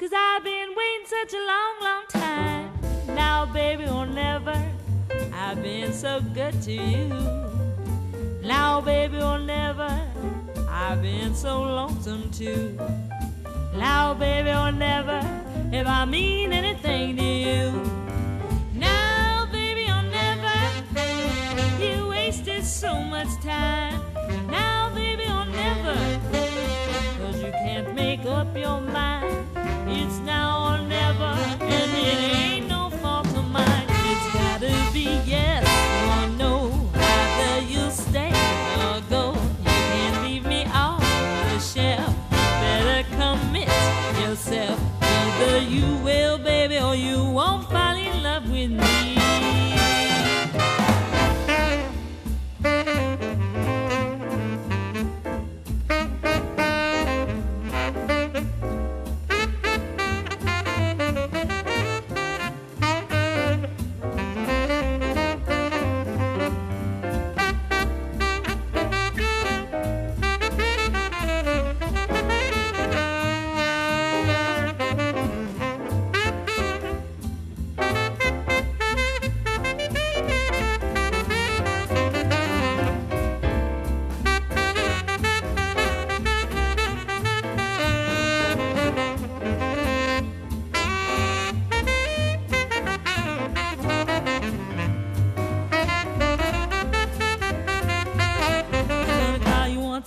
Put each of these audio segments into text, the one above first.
'cause I've been waiting such a long, long time. Now, baby, or never, I've been so good to you. Now, baby, or never, I've been so lonesome too. Now, baby, or never, if I mean anything to you. Now, baby, or never, you wasted so much time. Now, baby, or never, 'cause you can't make up your mind. It's now or never, and it ain't no fault of mine. It's gotta be yes or no. Either you stay or go. You can't leave me off the shelf. Better commit yourself. Either you will, baby, or you won't fall in love with me.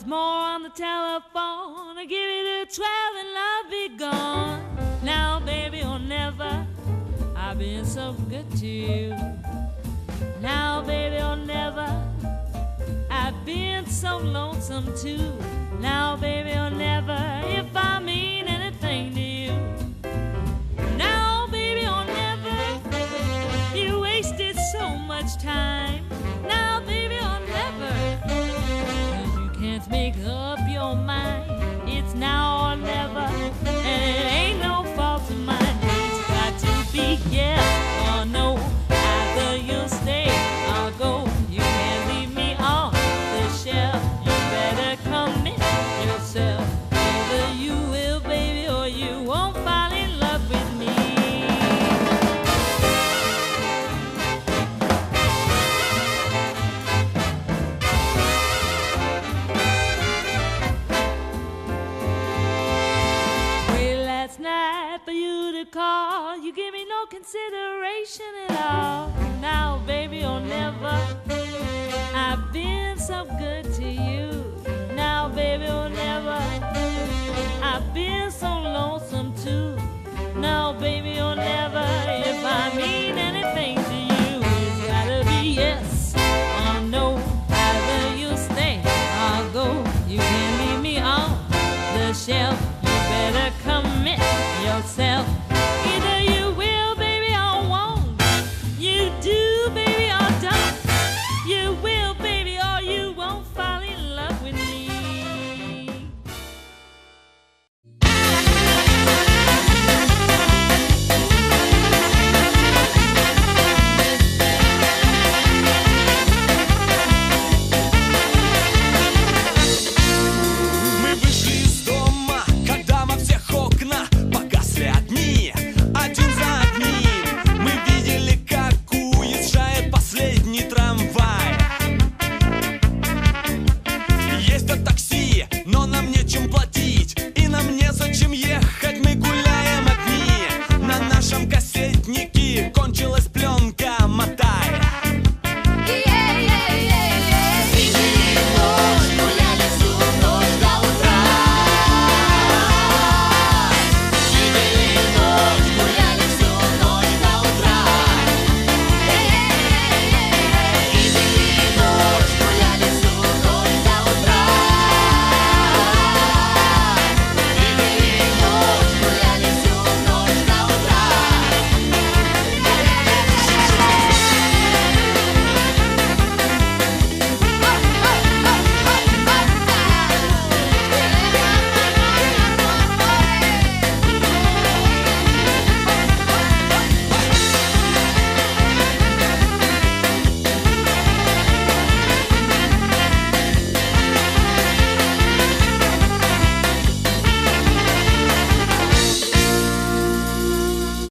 More on the telephone, I give it a 12 and love be gone. Now, baby, or never, I've been so good to you. Now, baby, or never, I've been so lonesome too. Now, baby, or never, if I mean anything to you. Now, baby, or never, you wasted so much time. Now, baby, or never, can't make up your mind. It's now or never, and it ain't no fault of mine. It's got to be yes or no. Either you'll stay or go. You can't leave me off the shelf. You better commit yourself. Either you will, baby, or you won't fall in love with me. Night for you to call, you give me no consideration at all. Now, baby, or never, I've been so good to you. Now, baby, or never, I've been so lonesome too. Now, baby,